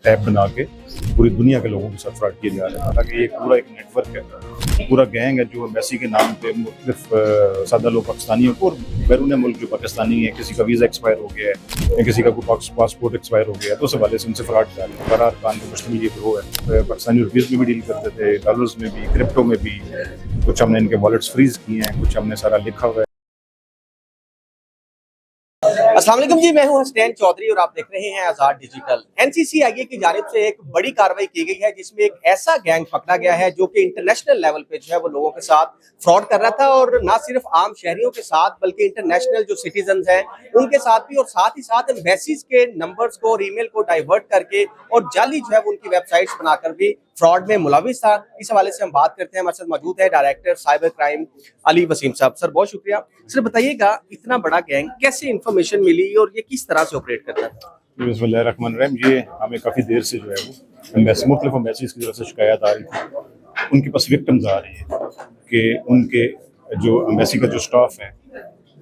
App बना के पूरी दुनिया के लोगों के साथ फ्रॉड किया जा रहा है। हालांकि ये पूरा एक नेटवर्क है, पूरा गैंग है जो मेसी के नाम पे मुख्तलिफ सादा लोग पाकिस्तानियों को और बैरून मुल्क जो पाकिस्तानी है, किसी का वीज़ा एक्सपायर हो गया है या किसी का कोई पासपोर्ट एक्सपायर हो गया है तो उस हवाले से उनसे फ्रॉड कर रहे हैं। फरार खान को मुश्तमिल ये ग्रोह है। पाकिस्तानी रुपीज़ में भी डील करते थे, डॉलर्स में भी, क्रिप्टो में भी। कुछ हमने इनके वॉलेट्स फ्रीज किए हैं, कुछ हमने सारा लिखा हुआ है। अस्सलाम वालेकुम जी, मैं हूं हसनैन चौधरी और आप देख रहे हैं आजाद डिजिटल। एनसीसीआईए की जानिब से एक बड़ी कार्रवाई की गई है जिसमें एक ऐसा गैंग पकड़ा गया है जो कि इंटरनेशनल लेवल पे जो है वो लोगों के साथ फ्रॉड कर रहा था और ना सिर्फ आम शहरियों के साथ बल्कि इंटरनेशनल जो सिटीजन हैं उनके साथ भी, और साथ ही साथ एम्बेसीज के नंबर्स को और ईमेल को डाइवर्ट करके और जाली जो है वो उनकी वेबसाइट्स बनाकर भी फ्रॉड में मुलविस था। इस हवाले से हम बात करते हैं। हमारे साथ मौजूद है director cyber crime Ali Wasim साहब। सर बहुत शुक्रिया। सर बताइएगा, इतना बड़ा गैंग कैसे इन्फॉर्मेशन मिली और ये किस तरह से ऑपरेट करता है? बिस्मिल्लाहिर्रहमानिर्रहीम। ये हमें काफ़ी देर से जो है वो मुख्तलिफ एम्बेसीज की तरफ से शिकायत आ रही थी। उनके पास विक्टिम्स आ रही हैं कि उनके जो एम्बेसी का जो स्टाफ है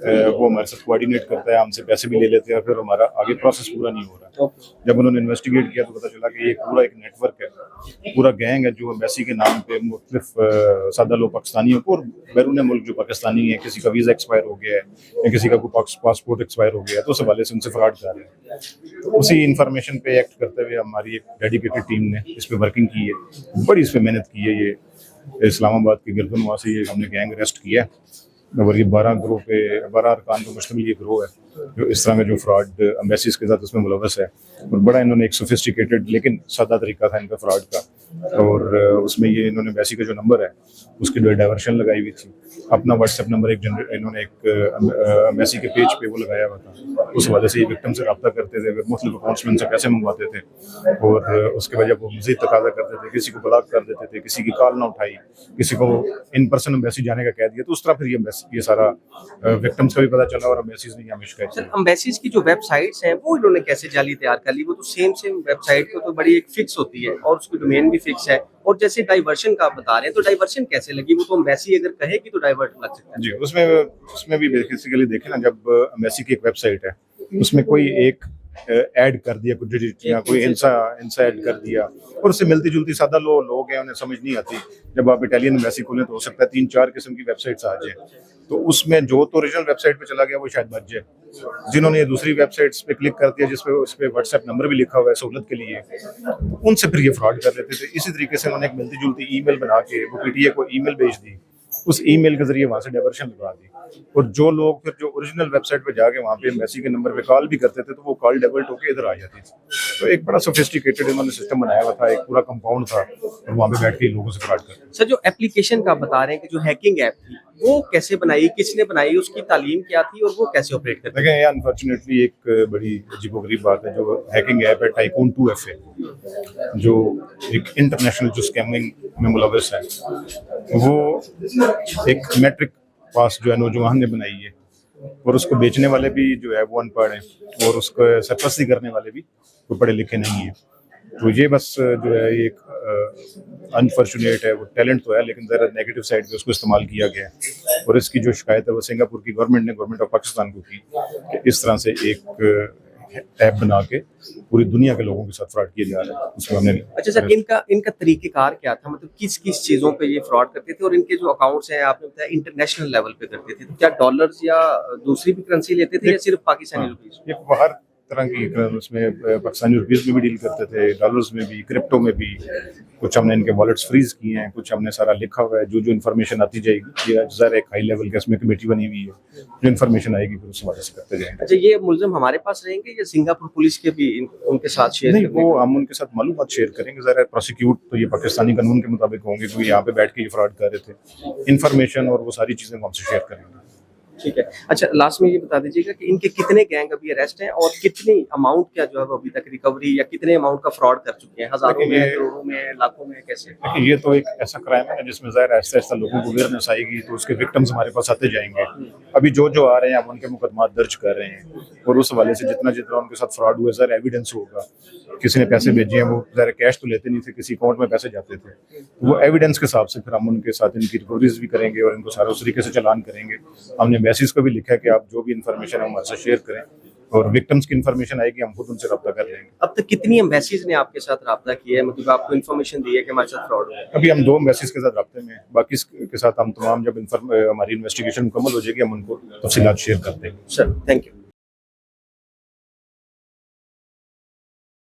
वो हमारे साथ कोऑर्डिनेट करता है, हमसे पैसे भी ले लेते हैं और फिर हमारा आगे प्रोसेस पूरा नहीं हो रहा। जब उन्होंने इन्वेस्टिगेट किया तो पता चला कि ये पूरा एक नेटवर्क है, पूरा गैंग है जो एम्बेसी के नाम पे मुख्तलिफ सादा लोग पाकिस्तानियों को और बैरून मुल्क जो पाकिस्तानी है, किसी का वीज़ा एक्सपायर हो गया है या किसी का कोई पासपोर्ट एक्सपायर हो गया है तो उस हवाले से उनसे फ्रॉड कर रहे हैं। तो उसी इंफॉर्मेशन पे एक्ट करते हुए हमारी एक डेडिकेटेड टीम ने इस पर वर्किंग की है, बड़ी इस पर मेहनत की है। ये इस्लामाबाद के गिरदनवा से ये हमने गैंग अरेस्ट किया है और ये 12 अरकान को मुश्तमिल ये ग्रोह है जो इस तरह का जो फ्रॉड एम्बेसीज के साथ उसमें मुलविस है। और बड़ा इन्होंने एक सोफिस्टिकेटेड लेकिन सादा तरीका था इनका फ्रॉड का। और उसमें ये इन्होंने एम्बेसी का जो नंबर है उसकी डाइवर्शन लगाई हुई थी। अपना व्हाट्सएप नंबर इन्होंने एक एम्बेसी के पेज पे वो लगाया हुआ था। उस वजह से ये विक्टिम से रब्ता करते थे, मुख्तलिफ अकाउंट्स में उनसे पैसे मंगवाते थे और उसके वजह वो मज़ीद तकाजा करते थे, किसी को ब्लॉक कर देते थे, किसी की कॉल ना उठाई, किसी को इन पर्सन एम्बेसी जाने का कह दिया। तो उस तरह फिर ये सारा विक्टिम्स का भी पता चला और एम्बेसीज ने हमें शिकायत। सर एम्बेसीज की जो वेबसाइट्स हैं वो इन्होंने कैसे जाली तैयार कर ली? वो तो सेम वेबसाइट को तो बड़ी एक फिक्स होती है और उसकी डोमेन भी फिक्स है। और जैसे डाइवर्शन का आप बता रहे हैं तो डाइवर्शन कैसे लगी? वो तो एम्बेसी अगर कहेगी तो डाइवर्ट लग सकता है जी। उसमें भी बेसिकली देखें ना, जब एम्बेसी की एक वेबसाइट है उसमें कोई एक ऐड कर दिया, कुछ डिजिट या कोई इंसा ऐड कर दिया और उससे मिलती जुलती सादा लोग हैं, उन्हें समझ नहीं आती। जब आप इटालियन एम्बेसी खोलें तो हो सकता है 3-4 किस्म की वेबसाइट्स आ जाए, तो उसमें जो तो ओरिजिनल वेबसाइट पे चला गया वो शायद बच जाए। जिन्होंने ये दूसरी वेबसाइट्स पे क्लिक कर दिया जिसपे उस पे व्हाट्सएप नंबर भी लिखा हुआ है सहूलत के लिए, तो उनसे फिर ये फ्रॉड कर लेते थे। इसी तरीके से उन्होंने एक मिलती जुलती ईमेल बना के वो पीटीए को ईमेल भेज दी, उस ईमेल के जरिए वहां से डाइवर्शन लगा दी और जो लोग फिर जो ओरिजिनल वेबसाइट पे जाके वहां पे एम्बेसी के नंबर पे कॉल भी करते थे तो वो कॉल डाइवर्ट होकर इधर आ जाती थी। तो एक बड़ा सोफिस्टिकेटेड इन्होंने सिस्टम बनाया हुआ था, एक पूरा कंपाउंड था और वहां पे बैठ के लोगों से फ्रॉड करते। सर जो एप्लीकेशन का बता रहे हैं कि जो हैकिंग ऐप थी वो कैसे बनाई, किसने बनाई, उसकी तालीम क्या थी और वो कैसे ऑपरेट करती है? देखें, ये अनफॉर्चुनेटली एक बड़ी अजीबोगरीब बात है। जो हैकिंग ऐप है टाइकून 2FA, जो एक इंटरनेशनल जो स्कैमिंग में मुलविस है, वो एक मैट्रिक पास जो है नौजवान ने बनाई है और उसको बेचने वाले भी जो है वो अनपढ़ हैं और उसको सरपरस्ती करने वाले भी वो पढ़े लिखे नहीं हैं। तो ये बस जो है एक अनफॉर्चुनेट है। वो टैलेंट तो है लेकिन ज़रा नेगेटिव साइड पे उसको इस्तेमाल किया गया है। और इसकी जो शिकायत है वो सिंगापुर की गवर्नमेंट ऑफ पाकिस्तान को की कि इस तरह से एक ऐप बना के पूरी दुनिया के लोगों के साथ फ्रॉड किया जा रहा है। उसमें हमने अच्छा सर, इनका तरीकेकार क्या था? मतलब किस किस चीजों पे ये फ्रॉड करते थे और इनके जो अकाउंट्स हैं आपने बताया इंटरनेशनल लेवल पे करते थे, तो क्या डॉलर्स या दूसरी भी करेंसी लेते थे या सिर्फ पाकिस्तानी रुपीस? ये हर तरह की उसमें पाकिस्तानी रुपीज़ में भी डील करते थे, डॉलर्स में भी, क्रिप्टो में भी। कुछ हमने इनके वॉलेट्स फ्रीज किए हैं, कुछ हमने सारा लिखा हुआ है। जो इन्फॉर्मेशन आती जाएगी, ये ज़रा एक हाई लेवल के इसमें कमेटी बनी हुई है, जो इन्फॉर्मेशन आएगी फिर उस हवाले से करते जाएंगे। अच्छा, ये मुलजिम हमारे पास रहेंगे या सिंगापुर पुलिस के भी उनके साथ शेयर? नहीं, वो हम उनके साथ मालूमात शेयर करेंगे। ज़रा प्रोसिक्यूट तो ये पाकिस्तानी कानून के मुताबिक होंगे क्योंकि यहाँ पे बैठ के ये फ्रॉड कर रहे थे। इन्फॉर्मेशन और वो सारी चीज़ें हम हमसे शेयर करेंगे। ठीक है। अच्छा, लास्ट में ये बता दीजिएगा कि इनके कितने गैंग अभी अरेस्ट हैं और कितनी अमाउंट क्या जो है वो अभी तक रिकवरी या कितने अमाउंट का फ्रॉड कर चुके हैं? हजारों में, करोड़ों में, लाखों में, कैसे? देखिए, ये तो एक ऐसा क्राइम है जिसमें ज़ाहिर ऐसा ऐसा लोगों को अवेयरनेस आएगी तो उसके विक्टिम्स हमारे पास आते जाएंगे। अभी जो आ रहे हैं हम उनके मुकदमा दर्ज कर रहे हैं और उस हवाले से जितना उनके साथ फ्रॉड हुआ ज़रा एविडेंस होगा। किसी ने पैसे भेजे हैं, वो ज़रा कैश तो लेते नहीं थे, किसी अकाउंट में पैसे जाते थे, वो एविडेंस के हिसाब से फिर हम उनके साथ इनकी रिकवरीज भी करेंगे और इनको सारा उस तरीके से चालान करेंगे। हमने मैसेज को भी लिखा है कि आप जो भी इंफॉर्मेशन है हमारे साथ शेयर करें और विक्टिम्स की इन्फॉर्मेशन आएगी, हम खुद उनसे रब्ता कर लेंगे। अब तक कितनी एम्बेसीज ने आपके साथ रब्ता किया है, मतलब आपको इन्फॉर्मेशन दी है कि हमारे साथ फ्रॉड है? अभी हम 2 एम्बेसीज के साथ रब्ते में हैं, बाकी के साथ हम तमाम जब हमारी इन्वेस्टिगेशन मुकम्मल हो जाएगी हम उनको तफसीलात शेयर कर देंगे। Sir thank you.